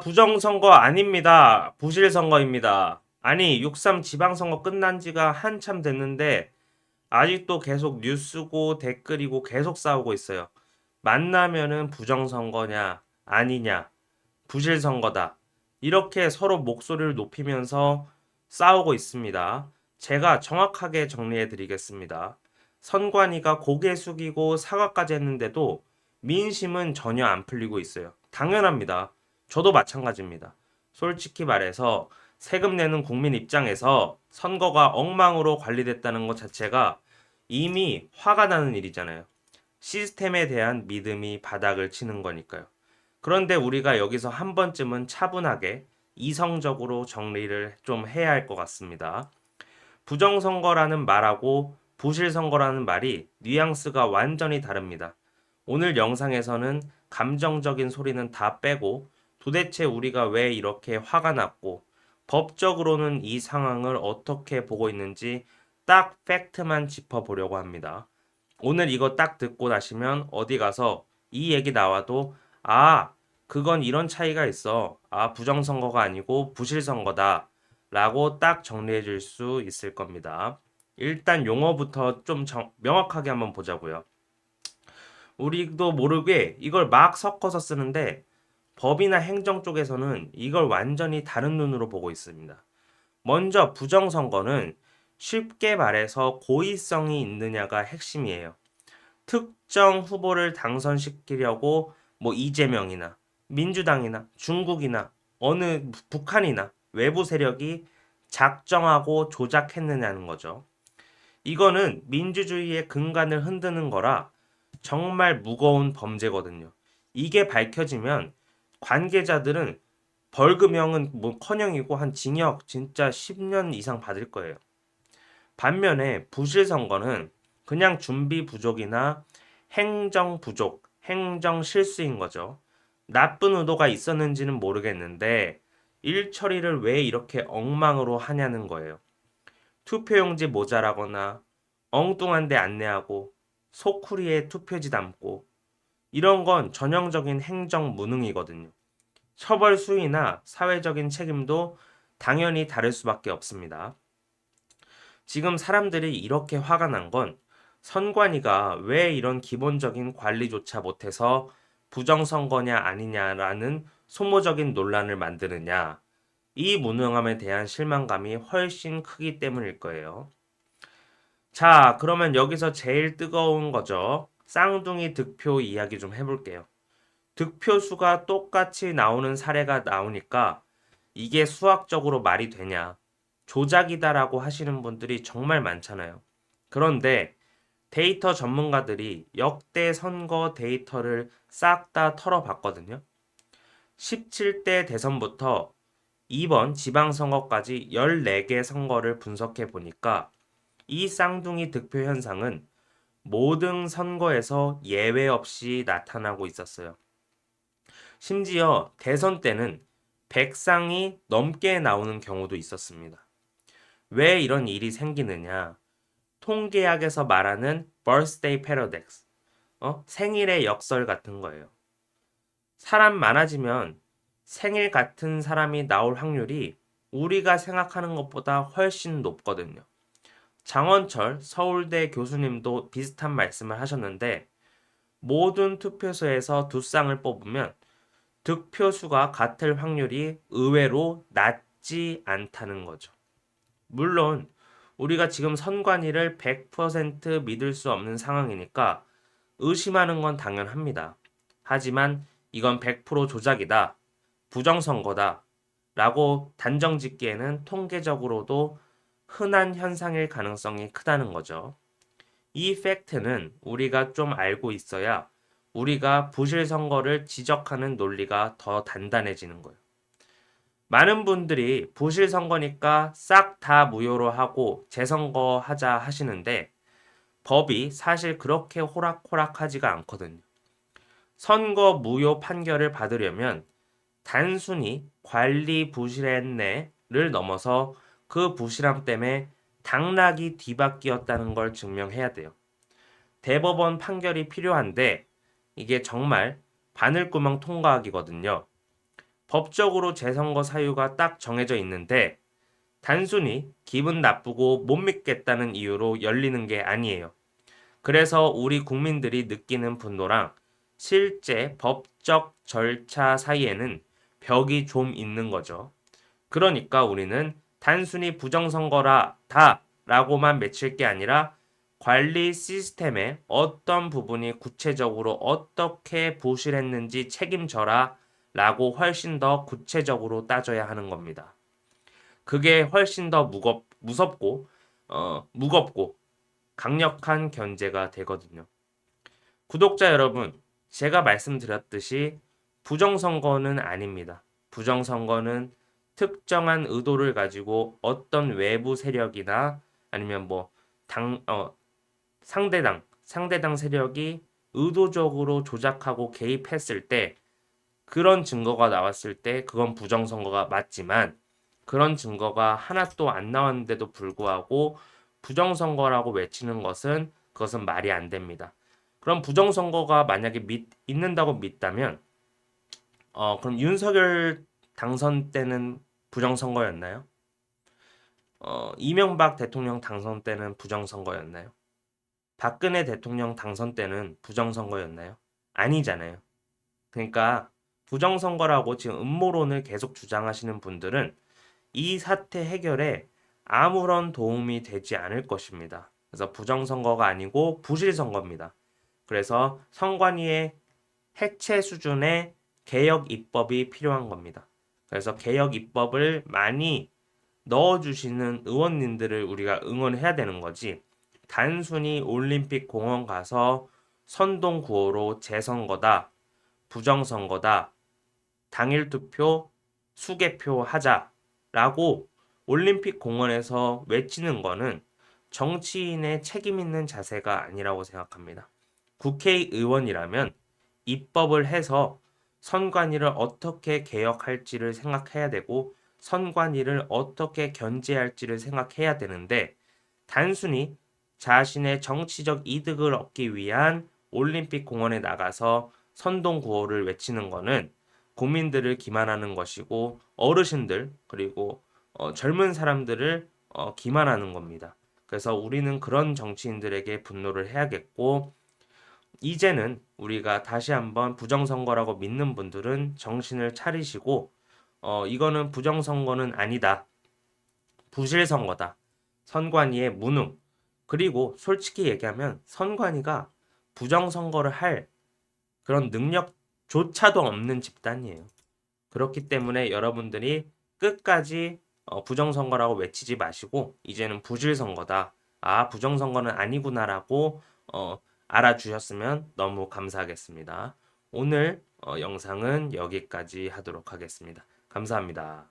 부정선거 아닙니다. 부실선거입니다. 아니, 6.3 지방선거 끝난 지가 한참 됐는데, 아직도 계속 뉴스고 댓글이고 계속 싸우고 있어요. 만나면은 부정선거냐, 아니냐, 부실선거다. 이렇게 서로 목소리를 높이면서 싸우고 있습니다. 제가 정확하게 정리해 드리겠습니다. 선관위가 고개 숙이고 사과까지 했는데도 민심은 전혀 안 풀리고 있어요. 당연합니다. 저도 마찬가지입니다. 솔직히 말해서 세금 내는 국민 입장에서 선거가 엉망으로 관리됐다는 것 자체가 이미 화가 나는 일이잖아요. 시스템에 대한 믿음이 바닥을 치는 거니까요. 그런데 우리가 여기서 한 번쯤은 차분하게 이성적으로 정리를 좀 해야 할 것 같습니다. 부정선거라는 말하고 부실선거라는 말이 뉘앙스가 완전히 다릅니다. 오늘 영상에서는 감정적인 소리는 다 빼고 도대체 우리가 왜 이렇게 화가 났고 법적으로는 이 상황을 어떻게 보고 있는지 딱 팩트만 짚어보려고 합니다. 오늘 이거 딱 듣고 나시면 어디 가서 이 얘기 나와도 그건 이런 차이가 있어. 부정선거가 아니고 부실선거다. 라고 딱 정리해 줄 수 있을 겁니다. 일단 용어부터 좀 명확하게 한번 보자고요. 우리도 모르게 이걸 막 섞어서 쓰는데 법이나 행정 쪽에서는 이걸 완전히 다른 눈으로 보고 있습니다. 먼저 부정선거는 쉽게 말해서 고의성이 있느냐가 핵심이에요. 특정 후보를 당선시키려고 뭐 이재명이나 민주당이나 중국이나 어느 북한이나 외부 세력이 작정하고 조작했느냐는 거죠. 이거는 민주주의의 근간을 흔드는 거라 정말 무거운 범죄거든요. 이게 밝혀지면 관계자들은 벌금형은 뭐 커녕이고 한 징역 진짜 10년 이상 받을 거예요. 반면에 부실 선거는 그냥 준비 부족이나 행정 부족, 행정 실수인 거죠. 나쁜 의도가 있었는지는 모르겠는데 일 처리를 왜 이렇게 엉망으로 하냐는 거예요. 투표용지 모자라거나 엉뚱한 데 안내하고 소쿠리에 투표지 담고 이런 건 전형적인 행정 무능이거든요. 처벌 수위나 사회적인 책임도 당연히 다를 수밖에 없습니다. 지금 사람들이 이렇게 화가 난 건 선관위가 왜 이런 기본적인 관리조차 못해서 부정선거냐 아니냐라는 소모적인 논란을 만드느냐, 이 무능함에 대한 실망감이 훨씬 크기 때문일 거예요. 자, 그러면 여기서 제일 뜨거운 거죠. 쌍둥이 득표 이야기 좀 해볼게요. 득표수가 똑같이 나오는 사례가 나오니까 이게 수학적으로 말이 되냐, 조작이다라고 하시는 분들이 정말 많잖아요. 그런데 데이터 전문가들이 역대 선거 데이터를 싹 다 털어봤거든요. 17대 대선부터 이번 지방선거까지 14개 선거를 분석해 보니까 이 쌍둥이 득표 현상은 모든 선거에서 예외 없이 나타나고 있었어요. 심지어 대선 때는 100상이 넘게 나오는 경우도 있었습니다. 왜 이런 일이 생기느냐? 통계학에서 말하는 birthday paradox, 생일의 역설 같은 거예요. 사람 많아지면 생일 같은 사람이 나올 확률이 우리가 생각하는 것보다 훨씬 높거든요. 장원철 서울대 교수님도 비슷한 말씀을 하셨는데 모든 투표소에서 두 쌍을 뽑으면 득표수가 같을 확률이 의외로 낮지 않다는 거죠. 물론 우리가 지금 선관위를 100% 믿을 수 없는 상황이니까 의심하는 건 당연합니다. 하지만 이건 100% 조작이다, 부정선거다 라고 단정 짓기에는 통계적으로도 흔한 현상일 가능성이 크다는 거죠. 이 팩트는 우리가 좀 알고 있어야 우리가 부실 선거를 지적하는 논리가 더 단단해지는 거예요. 많은 분들이 부실 선거니까 싹 다 무효로 하고 재선거 하자 하시는데 법이 사실 그렇게 호락호락하지가 않거든요. 선거 무효 판결을 받으려면 단순히 관리 부실했네를 넘어서 그 부실함 때문에 당락이 뒤바뀌었다는 걸 증명해야 돼요. 대법원 판결이 필요한데 이게 정말 바늘구멍 통과하기거든요. 법적으로 재선거 사유가 딱 정해져 있는데 단순히 기분 나쁘고 못 믿겠다는 이유로 열리는 게 아니에요. 그래서 우리 국민들이 느끼는 분노랑 실제 법적 절차 사이에는 벽이 좀 있는 거죠. 그러니까 우리는 단순히 부정선거라 다 라고만 맺힐 게 아니라 관리 시스템의 어떤 부분이 구체적으로 어떻게 부실했는지 책임져라 라고 훨씬 더 구체적으로 따져야 하는 겁니다. 그게 훨씬 더 무겁고 강력한 견제가 되거든요. 구독자 여러분, 제가 말씀드렸듯이 부정선거는 아닙니다. 부정선거는 특정한 의도를 가지고 어떤 외부 세력이나 아니면 뭐 상대당 세력이 의도적으로 조작하고 개입했을 때 그런 증거가 나왔을 때 그건 부정선거가 맞지만 그런 증거가 하나도 안 나왔는데도 불구하고 부정선거라고 외치는 것은 그것은 말이 안 됩니다. 그럼 부정선거가 만약에 있는다고 믿다면 그럼 윤석열 당선 때는 부정선거였나요? 이명박 대통령 당선 때는 부정선거였나요? 박근혜 대통령 당선 때는 부정선거였나요? 아니잖아요. 그러니까 부정선거라고 지금 음모론을 계속 주장하시는 분들은 이 사태 해결에 아무런 도움이 되지 않을 것입니다. 그래서 부정선거가 아니고 부실선거입니다. 그래서 선관위의 해체 수준의 개혁 입법이 필요한 겁니다. 그래서 개혁 입법을 많이 넣어주시는 의원님들을 우리가 응원해야 되는 거지. 단순히 올림픽 공원 가서 선동 구호로 재선거다, 부정선거다, 당일 투표, 수개표 하자라고 올림픽 공원에서 외치는 거는 정치인의 책임 있는 자세가 아니라고 생각합니다. 국회의원이라면 입법을 해서 선관위를 어떻게 개혁할지를 생각해야 되고 선관위를 어떻게 견제할지를 생각해야 되는데 단순히 자신의 정치적 이득을 얻기 위한 올림픽 공원에 나가서 선동 구호를 외치는 것은 국민들을 기만하는 것이고 어르신들 그리고 젊은 사람들을 기만하는 겁니다. 그래서 우리는 그런 정치인들에게 분노를 해야겠고 이제는 우리가 다시 한번 부정선거라고 믿는 분들은 정신을 차리시고 이거는 부정선거는 아니다. 부실선거다. 선관위의 무능. 그리고 솔직히 얘기하면 선관위가 부정선거를 할 그런 능력조차도 없는 집단이에요. 그렇기 때문에 여러분들이 끝까지 부정선거라고 외치지 마시고 이제는 부실선거다. 아, 부정선거는 아니구나라고 알아주셨으면 너무 감사하겠습니다. 오늘 영상은 여기까지 하도록 하겠습니다. 감사합니다.